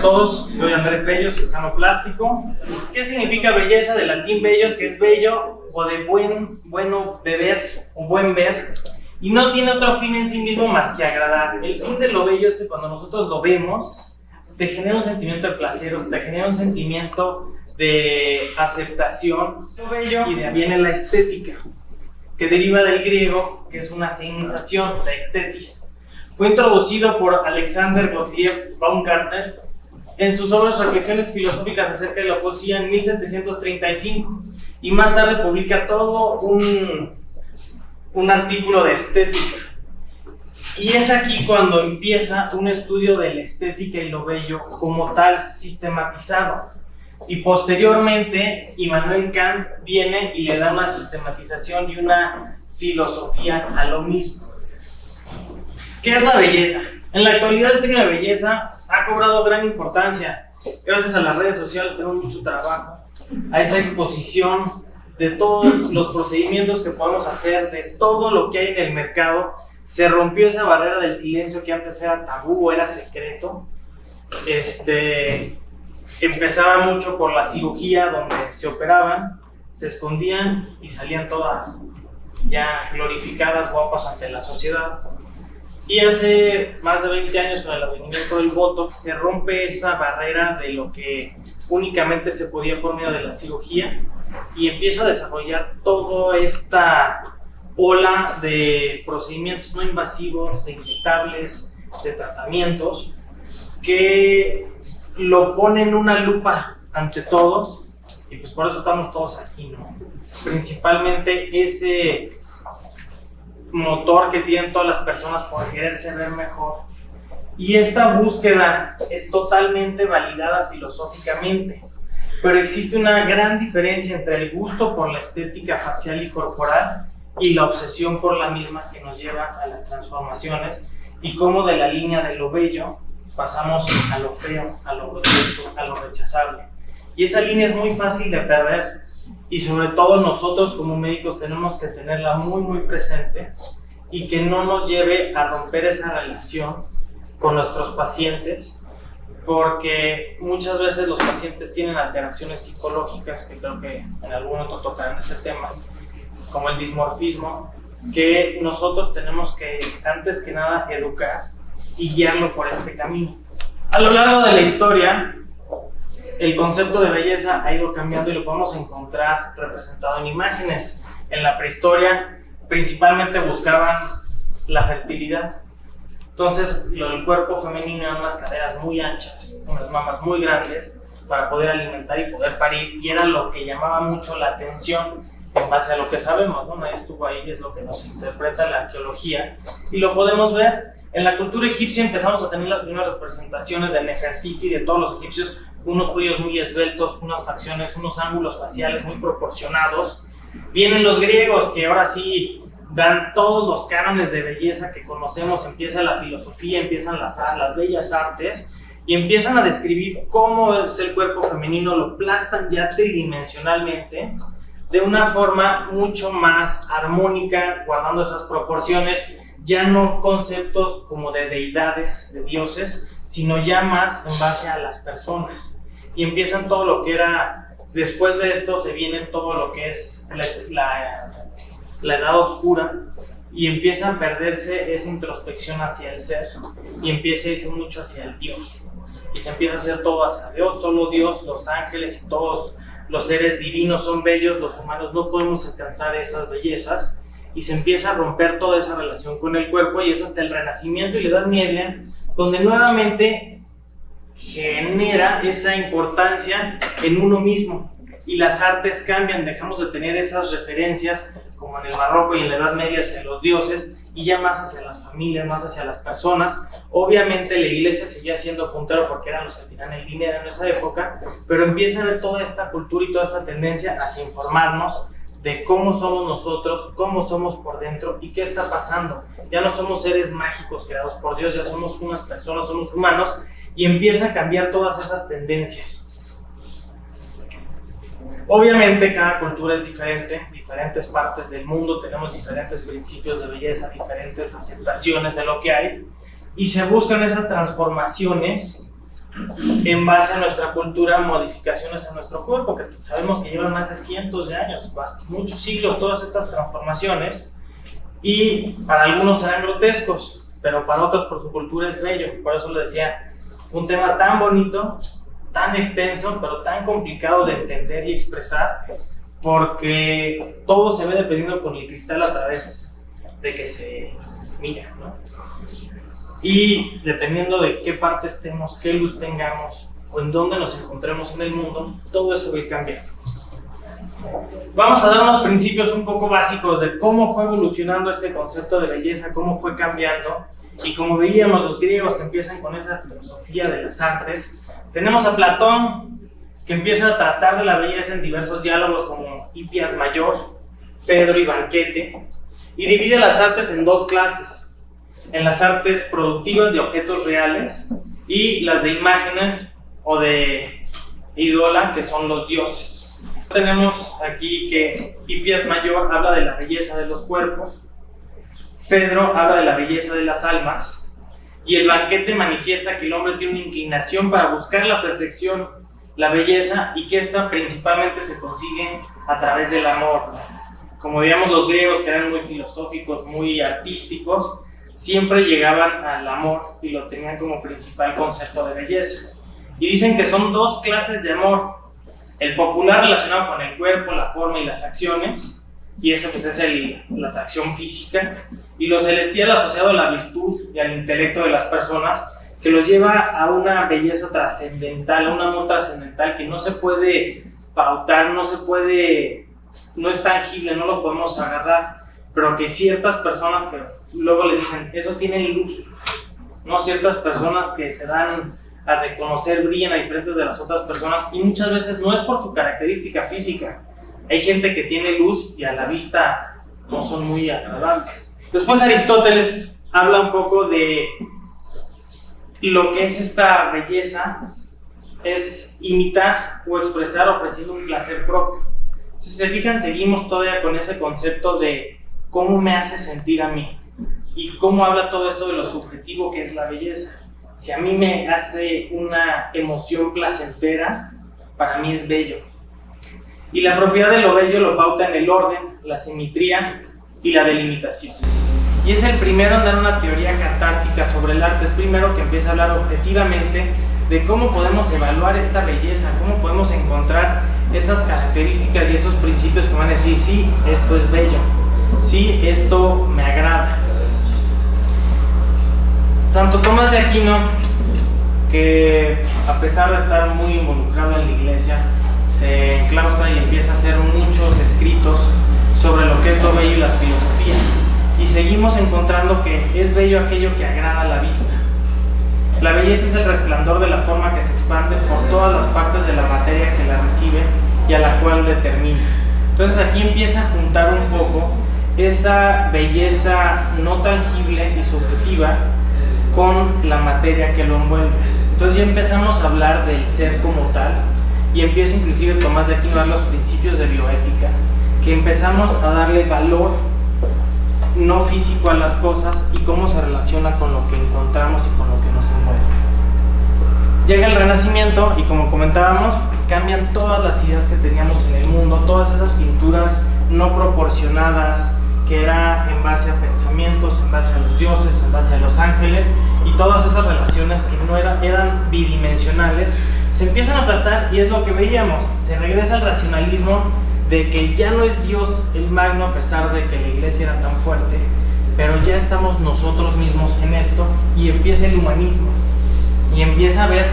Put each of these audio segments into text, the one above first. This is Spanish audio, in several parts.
todos, soy Andrés Bello, cirujano plástico. ¿Qué significa belleza? De latín bellos, que es bello o de bueno de ver o buen ver. Y no tiene otro fin en sí mismo más que agradar. El fin de lo bello es que cuando nosotros lo vemos, te genera un sentimiento de placer, te genera un sentimiento de aceptación. Lo bello, y de ahí viene la estética, que deriva del griego, que es una sensación, la estetis. Fue introducido por Alexander Gottlieb Baumgartner en sus obras Reflexiones filosóficas acerca de la poesía en 1735, y más tarde publica todo un artículo de estética. Y es aquí cuando empieza un estudio de la estética y lo bello como tal, sistematizado. Y posteriormente, Immanuel Kant viene y le da una sistematización y una filosofía a lo mismo. ¿Qué es la belleza? En la actualidad el término de belleza ha cobrado gran importancia. Gracias a las redes sociales tenemos mucho trabajo, a esa exposición de todos los procedimientos que podemos hacer, de todo lo que hay en el mercado. Se rompió esa barrera del silencio que antes era tabú o era secreto. Empezaba mucho por la cirugía, donde se operaban, se escondían y salían todas ya glorificadas, guapas ante la sociedad. Y hace más de 20 años, con el advenimiento del Botox, se rompe esa barrera de lo que únicamente se podía por medio de la cirugía, y empieza a desarrollar toda esta ola de procedimientos no invasivos, de inyectables, de tratamientos, que lo ponen una lupa ante todos, y pues por eso estamos todos aquí, ¿no? Principalmente ese motor que tienen todas las personas por quererse ver mejor. Y esta búsqueda es totalmente validada filosóficamente, pero existe una gran diferencia entre el gusto por la estética facial y corporal y la obsesión por la misma, que nos lleva a las transformaciones, y cómo de la línea de lo bello pasamos a lo feo, a lo grotesco, a lo rechazable. Y esa línea es muy fácil de perder, y sobre todo nosotros como médicos tenemos que tenerla muy muy presente, y que no nos lleve a romper esa relación con nuestros pacientes, porque muchas veces los pacientes tienen alteraciones psicológicas, que creo que en algún momento tocarán ese tema, como el dismorfismo, que nosotros tenemos que, antes que nada, educar y guiarlo por este camino. A lo largo de la historia, el concepto de belleza ha ido cambiando, y lo podemos encontrar representado en imágenes. En la prehistoria, principalmente buscaban la fertilidad. Entonces, el cuerpo femenino eran unas caderas muy anchas, unas mamas muy grandes, para poder alimentar y poder parir, y era lo que llamaba mucho la atención en base a lo que sabemos, ¿no? Nadie estuvo ahí, es lo que nos interpreta la arqueología, y lo podemos ver. En la cultura egipcia empezamos a tener las primeras representaciones de Nefertiti, de todos los egipcios, unos cuellos muy esbeltos, unas facciones, unos ángulos faciales muy proporcionados. Vienen los griegos, que ahora sí dan todos los cánones de belleza que conocemos. Empieza la filosofía, empiezan las bellas artes, y empiezan a describir cómo es el cuerpo femenino, lo plastan ya tridimensionalmente, de una forma mucho más armónica, guardando esas proporciones, ya no conceptos como de deidades, de dioses, sino ya más en base a las personas. Y empiezan todo lo que era, después de esto se viene todo lo que es la edad oscura, y empieza a perderse esa introspección hacia el ser, y empieza a irse mucho hacia el Dios, y se empieza a hacer todo hacia Dios. Solo Dios, los ángeles y todos los seres divinos son bellos, los humanos no podemos alcanzar esas bellezas, y se empieza a romper toda esa relación con el cuerpo, y es hasta el Renacimiento y la Edad Media donde nuevamente genera esa importancia en uno mismo, y las artes cambian. Dejamos de tener esas referencias como en el barroco y en la Edad Media hacia los dioses, y ya más hacia las familias, más hacia las personas. Obviamente la iglesia seguía siendo puntero porque eran los que tenían el dinero en esa época, pero empieza a ver toda esta cultura y toda esta tendencia hacia informarnos de cómo somos nosotros, cómo somos por dentro y qué está pasando. Ya no somos seres mágicos creados por Dios, ya somos unas personas, somos humanos, y empieza a cambiar todas esas tendencias. Obviamente cada cultura es diferente, diferentes partes del mundo tenemos diferentes principios de belleza, diferentes aceptaciones de lo que hay, y se buscan esas transformaciones en base a nuestra cultura, modificaciones en nuestro cuerpo, que sabemos que llevan más de cientos de años, muchos siglos, todas estas transformaciones, y para algunos serán grotescos, pero para otros por su cultura es bello. Por eso le decía, un tema tan bonito, tan extenso, pero tan complicado de entender y expresar, porque todo se ve dependiendo con el cristal a través de que se mira, ¿no? Y dependiendo de qué parte estemos, qué luz tengamos o en dónde nos encontremos en el mundo, todo eso va a ir cambiando. Vamos a dar unos principios un poco básicos de cómo fue evolucionando este concepto de belleza, cómo fue cambiando. Y como veíamos, los griegos que empiezan con esa filosofía de las artes, tenemos a Platón, que empieza a tratar de la belleza en diversos diálogos como Hipias Mayor, Fedro y Banquete, y divide las artes en dos clases: en las artes productivas de objetos reales y las de imágenes o de ídola, que son los dioses. Tenemos aquí que Hipias Mayor habla de la belleza de los cuerpos, Fedro habla de la belleza de las almas, y el Banquete manifiesta que el hombre tiene una inclinación para buscar la perfección, la belleza, y que esta principalmente se consigue a través del amor. Como veíamos, los griegos, que eran muy filosóficos, muy artísticos, siempre llegaban al amor y lo tenían como principal concepto de belleza. Y dicen que son dos clases de amor: el popular, relacionado con el cuerpo, la forma y las acciones, y ese pues es la atracción física, y lo celestial, asociado a la virtud y al intelecto de las personas, que los lleva a una belleza trascendental, a un amor trascendental que no se puede pautar, no es tangible, no lo podemos agarrar, pero que ciertas personas que luego les dicen, esos tienen luz, ¿no? Ciertas personas que se dan a reconocer, brillan a diferentes de las otras personas, y muchas veces no es por su característica física. Hay gente que tiene luz y a la vista no son muy agradables. Después Aristóteles habla un poco de lo que es esta belleza, es imitar o expresar ofreciendo un placer propio. Entonces, si se fijan, seguimos todavía con ese concepto de cómo me hace sentir a mí y cómo habla todo esto de lo subjetivo que es la belleza. Si a mí me hace una emoción placentera, para mí es bello. Y la propiedad de lo bello lo pauta en el orden, la simetría y la delimitación. Y es el primero en dar una teoría catártica sobre el arte. Es primero que empieza a hablar objetivamente de cómo podemos evaluar esta belleza, cómo podemos encontrar esas características y esos principios que van a decir, sí, esto es bello, sí, esto me agrada. Santo Tomás de Aquino, que a pesar de estar muy involucrado en la iglesia, se enclaustra y empieza a hacer muchos escritos sobre lo que es lo bello y la filosofía. Y seguimos encontrando que es bello aquello que agrada a la vista. La belleza es el resplandor de la forma que se expande por todas las partes de la materia que la recibe y a la cual determina. Entonces aquí empieza a juntar un poco esa belleza no tangible y subjetiva con la materia que lo envuelve. Entonces ya empezamos a hablar del ser como tal, y empieza inclusive Tomás de Aquino a dar los principios de bioética, que empezamos a darle valor no físico a las cosas y cómo se relaciona con lo que encontramos y con lo que nos envuelve. Llega el Renacimiento y, como comentábamos, cambian todas las ideas que teníamos en el mundo, todas esas pinturas no proporcionadas, que era en base a pensamientos, en base a los dioses, en base a los ángeles, y todas esas relaciones que no eran bidimensionales, se empiezan a aplastar, y es lo que veíamos. Se regresa al racionalismo de que ya no es Dios el magno, a pesar de que la iglesia era tan fuerte, pero ya estamos nosotros mismos en esto, y empieza el humanismo, y empieza a ver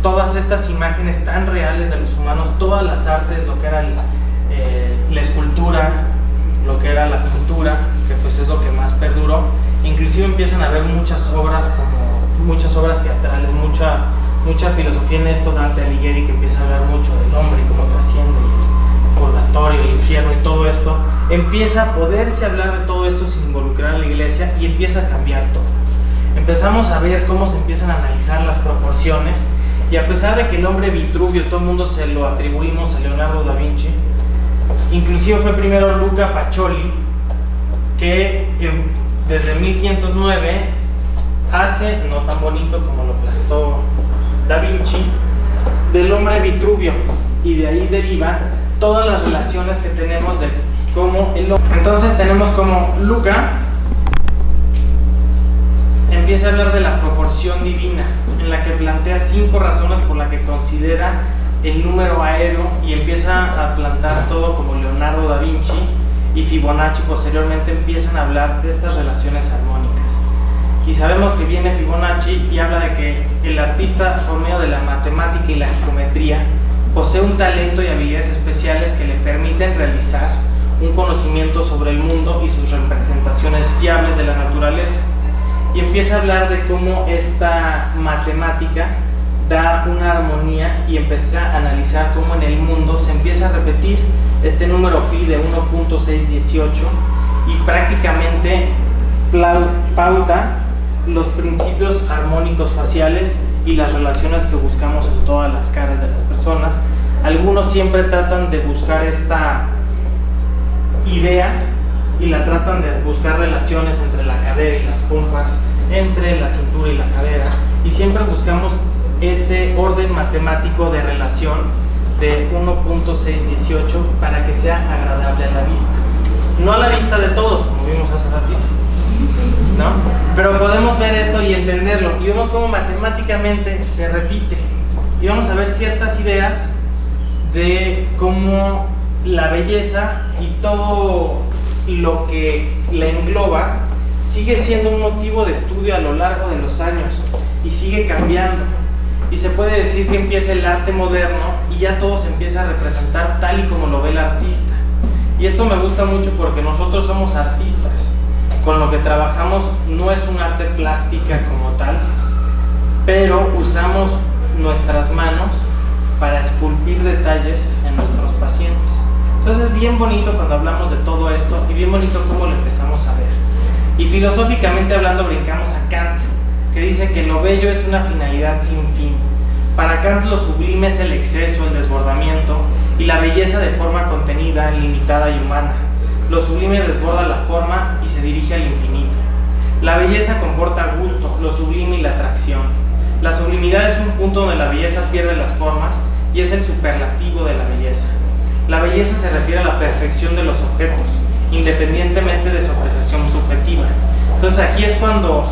todas estas imágenes tan reales de los humanos, todas las artes, lo que era la escultura, lo que era la pintura, que pues es lo que más perduró. Inclusive empiezan a haber muchas obras teatrales, mucha filosofía en esto. Dante Alighieri, que empieza a hablar mucho del hombre y cómo trasciende, y el purgatorio, el infierno y todo esto. Empieza a poderse hablar de todo esto sin involucrar a la iglesia, y empieza a cambiar todo. Empezamos a ver cómo se empiezan a analizar las proporciones, y a pesar de que el hombre Vitruvio, todo el mundo se lo atribuimos a Leonardo da Vinci, inclusive fue primero Luca Pacioli, que desde 1509 hace, no tan bonito como lo plasmó Da Vinci del hombre Vitruvio, y de ahí deriva todas las relaciones que tenemos de cómo el hombre. Entonces tenemos como Luca empieza a hablar de la proporción divina, en la que plantea 5 razones por las que considera el número aéreo, y empieza a plantar todo como Leonardo da Vinci y Fibonacci posteriormente empiezan a hablar de estas relaciones armónicas. Y sabemos que viene Fibonacci y habla de que el artista, por medio de la matemática y la geometría, posee un talento y habilidades especiales que le permiten realizar un conocimiento sobre el mundo y sus representaciones fiables de la naturaleza. Y empieza a hablar de cómo esta matemática da una armonía, y empieza a analizar cómo en el mundo se empieza a repetir este número phi de 1.618 y prácticamente pauta los principios armónicos faciales y las relaciones que buscamos en todas las caras de las personas. Algunos siempre tratan de buscar esta idea y la tratan de buscar relaciones entre la cadera y las pompas, entre la cintura y la cadera, y siempre buscamos ese orden matemático de relación de 1.618 para que sea agradable a la vista. No a la vista de todos, como vimos hace ratito, ¿no? Pero podemos ver esto y entenderlo, y vemos cómo matemáticamente se repite, y vamos a ver ciertas ideas de cómo la belleza y todo lo que la engloba sigue siendo un motivo de estudio a lo largo de los años y sigue cambiando. Y se puede decir que empieza el arte moderno y ya todo se empieza a representar tal y como lo ve el artista. Y esto me gusta mucho porque nosotros somos artistas. Con lo que trabajamos no es un arte plástica como tal, pero usamos nuestras manos para esculpir detalles en nuestros pacientes. Entonces es bien bonito cuando hablamos de todo esto, y bien bonito cómo lo empezamos a ver. Y filosóficamente hablando brincamos a Kant, que dice que lo bello es una finalidad sin fin. Para Kant lo sublime es el exceso, el desbordamiento, y la belleza de forma contenida, limitada y humana. Lo sublime desborda la forma y se dirige al infinito. La belleza comporta gusto, lo sublime y la atracción. La sublimidad es un punto donde la belleza pierde las formas y es el superlativo de la belleza. La belleza se refiere a la perfección de los objetos, independientemente de su apreciación subjetiva. Entonces aquí es cuando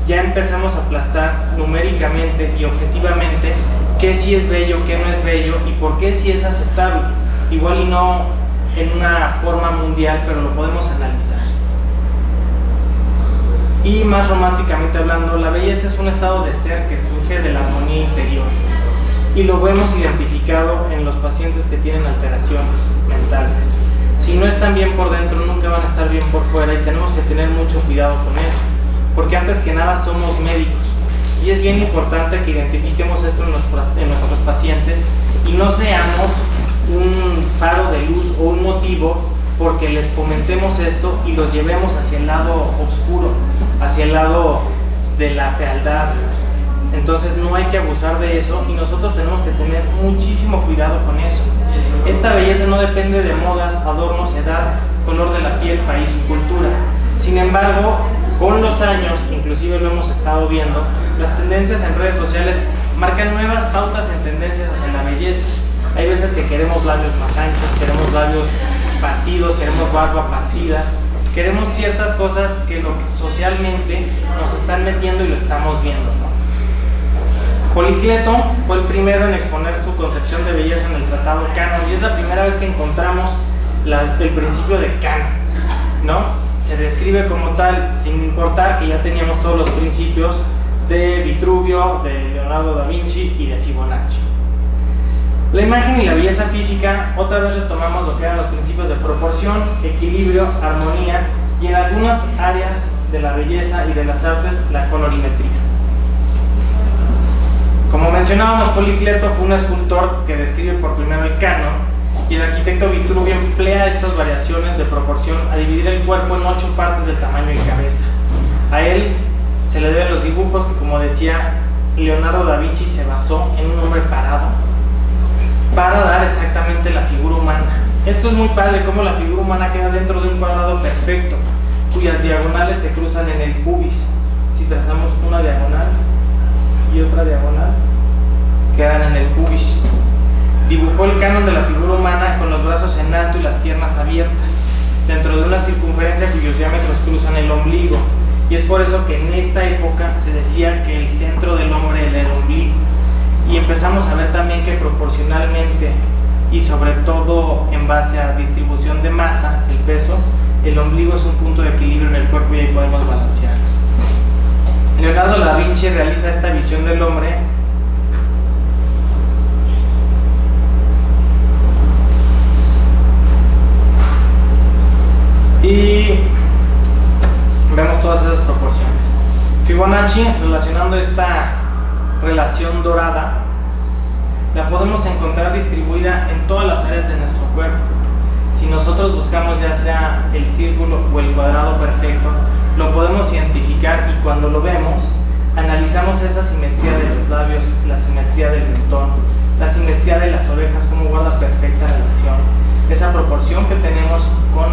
ya empezamos a aplastar numéricamente y objetivamente qué sí es bello, qué no es bello y por qué sí es aceptable. Igual y no en una forma mundial, pero lo podemos analizar. Y más románticamente hablando, la belleza es un estado de ser que surge de la armonía interior, y lo vemos identificado en los pacientes que tienen alteraciones mentales. Si no están bien por dentro, nunca van a estar bien por fuera, y tenemos que tener mucho cuidado con eso, porque antes que nada somos médicos, y es bien importante que identifiquemos esto en nuestros pacientes y no seamos un faro de luz o un motivo porque les fomentemos esto y los llevemos hacia el lado oscuro, hacia el lado de la fealdad. Entonces no hay que abusar de eso, y nosotros tenemos que tener muchísimo cuidado con eso. Esta belleza no depende de modas, adornos, edad, color de la piel, país o cultura. Sin embargo, con los años, inclusive lo hemos estado viendo, las tendencias en redes sociales marcan nuevas pautas en tendencias hacia la belleza. Hay veces que queremos labios más anchos, queremos labios partidos, queremos barba partida, queremos ciertas cosas que socialmente nos están metiendo y lo estamos viendo, ¿no? Policleto fue el primero en exponer su concepción de belleza en el Tratado Canon, y es la primera vez que encontramos el principio de canon, ¿no? Se describe como tal, sin importar que ya teníamos todos los principios de Vitruvio, de Leonardo da Vinci y de Fibonacci. La imagen y la belleza física, otra vez retomamos lo que eran los principios de proporción, equilibrio, armonía, y en algunas áreas de la belleza y de las artes, la colorimetría. Como mencionábamos, Policleto fue un escultor que describe por primero el canon, y el arquitecto Vitruvio emplea estas variaciones de proporción a dividir el cuerpo en 8 partes del tamaño y cabeza. A él se le deben los dibujos que, como decía, Leonardo da Vinci se basó en un hombre parado para dar exactamente la figura humana. Esto es muy padre, cómo la figura humana queda dentro de un cuadrado perfecto, cuyas diagonales se cruzan en el pubis. Si trazamos una diagonal y otra diagonal, dibujó el canon de la figura humana con los brazos en alto y las piernas abiertas, dentro de una circunferencia cuyos diámetros cruzan el ombligo. Y es por eso que en esta época se decía que el centro del hombre era el ombligo. Y empezamos a ver también que proporcionalmente, y sobre todo en base a distribución de masa, el peso, el ombligo es un punto de equilibrio en el cuerpo y ahí podemos balancear. Leonardo da Vinci realiza esta visión del hombre y vemos todas esas proporciones. Fibonacci, relacionando esta relación dorada, la podemos encontrar distribuida en todas las áreas de nuestro cuerpo. Si nosotros buscamos ya sea el círculo o el cuadrado perfecto, lo podemos identificar y cuando lo vemos, analizamos esa simetría de los labios, la simetría del mentón, la simetría de las orejas, cómo guarda perfecta relación, esa proporción que tenemos con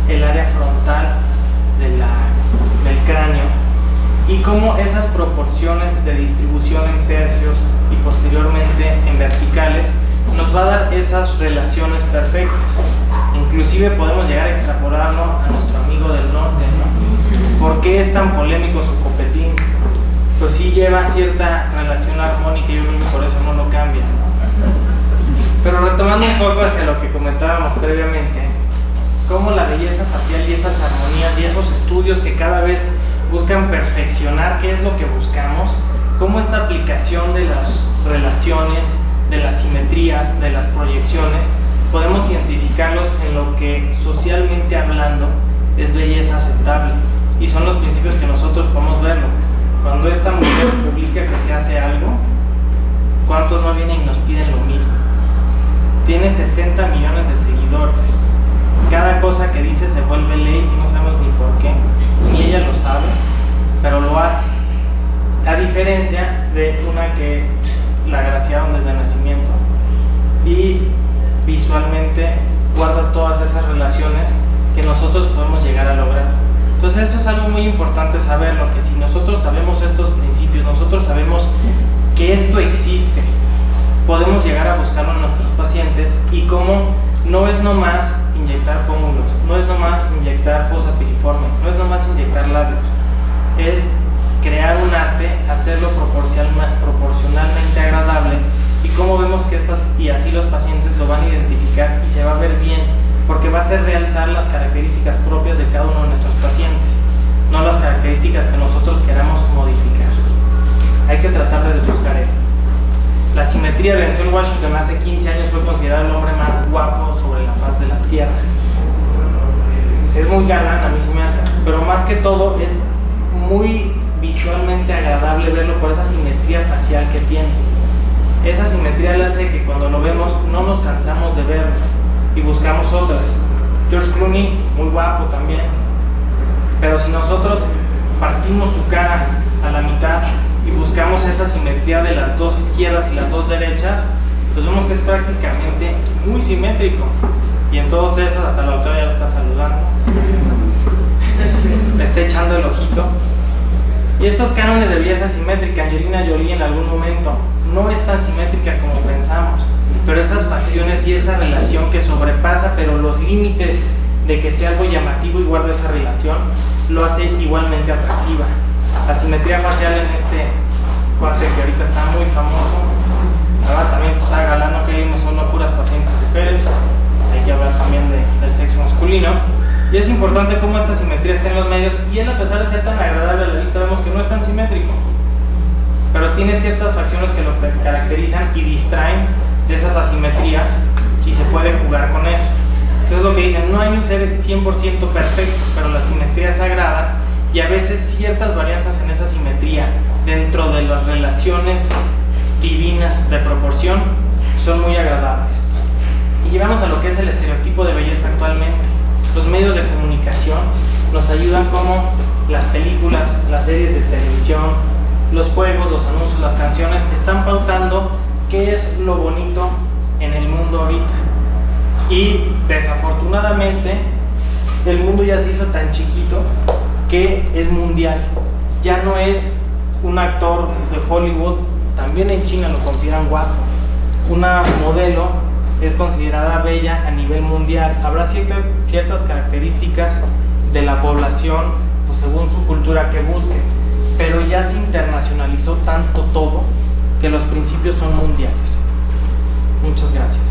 el área frontal del cráneo y cómo esas proporciones de distribución en tercios y posteriormente en verticales nos va a dar esas relaciones perfectas. Inclusive podemos llegar a extrapolarlo a nuestro amigo del norte, ¿no? ¿Por qué es tan polémico su copetín? Pues sí lleva cierta relación armónica y yo creo que por eso no lo cambia, ¿no? Pero retomando un poco hacia lo que comentábamos previamente, cómo la belleza facial y esas armonías y esos estudios que cada vez buscan perfeccionar qué es lo que buscamos, cómo esta aplicación de las relaciones, de las simetrías, de las proyecciones, podemos identificarlos en lo que socialmente hablando es belleza aceptable y son los principios que nosotros podemos verlo. Cuando esta mujer publica que se hace algo, ¿cuántos no vienen y nos piden lo mismo? Tiene 60 millones de seguidores. Cada cosa que dice se vuelve ley y no sabemos ni por qué, ni ella lo sabe, pero lo hace. A diferencia de una que la agraciaron desde el nacimiento y visualmente guarda todas esas relaciones que nosotros podemos llegar a lograr. Entonces eso es algo muy importante saberlo, que si nosotros sabemos estos principios, nosotros sabemos que esto existe, podemos llegar a buscarlo en nuestros pacientes y cómo no es nomás inyectar pómulos, no es nomás inyectar fosa piriforme, no es nomás inyectar labios, es crear un arte, hacerlo proporcionalmente agradable y cómo vemos que y así los pacientes lo van a identificar y se va a ver bien, porque va a ser realzar las características propias de cada uno de nuestros pacientes, no las características que nosotros queramos modificar. Hay que tratar de buscar esto. La simetría de Denzel Washington hace 15 años fue considerado el hombre más guapo sobre la faz de la tierra. Es muy galán, a mí se me hace, pero más que todo es muy visualmente agradable verlo por esa simetría facial que tiene. Esa simetría le hace que cuando lo vemos no nos cansamos de verlo y buscamos otras. George Clooney, muy guapo también, pero si nosotros partimos su cara a la mitad y buscamos esa simetría de las dos izquierdas y las dos derechas, pues vemos que es prácticamente muy simétrico. Y en todos esos, hasta la autora ya lo está saludando, le está echando el ojito. Y estos cánones de belleza simétrica, Angelina Jolie en algún momento no es tan simétrica como pensamos, pero esas facciones y esa relación que sobrepasa, pero los límites de que sea algo llamativo y guarda esa relación, lo hace igualmente atractiva. La simetría facial en este cuate que ahorita está muy famoso, ahora también está galán, no queremos solo puras pacientes mujeres, hay que hablar también del sexo masculino. Y es importante cómo esta simetría está en los medios y él, a pesar de ser tan agradable a la vista, vemos que no es tan simétrico, pero tiene ciertas facciones que lo caracterizan y distraen de esas asimetrías y se puede jugar con eso. Entonces lo que dicen, no hay un ser 100% perfecto, pero la simetría es sagrada y a veces ciertas varianzas en esa simetría dentro de las relaciones divinas de proporción son muy agradables. Y llegamos a lo que es el estereotipo de belleza actualmente. Los medios de comunicación nos ayudan, como las películas, las series de televisión, los juegos, los anuncios, las canciones, están pautando qué es lo bonito en el mundo ahorita. Y desafortunadamente el mundo ya se hizo tan chiquito que es mundial. Ya no es un actor de Hollywood, también en China lo consideran guapo, una modelo es considerada bella a nivel mundial. Habrá ciertas características de la población, pues, según su cultura que busque, pero ya se internacionalizó tanto todo que los principios son mundiales. Muchas gracias.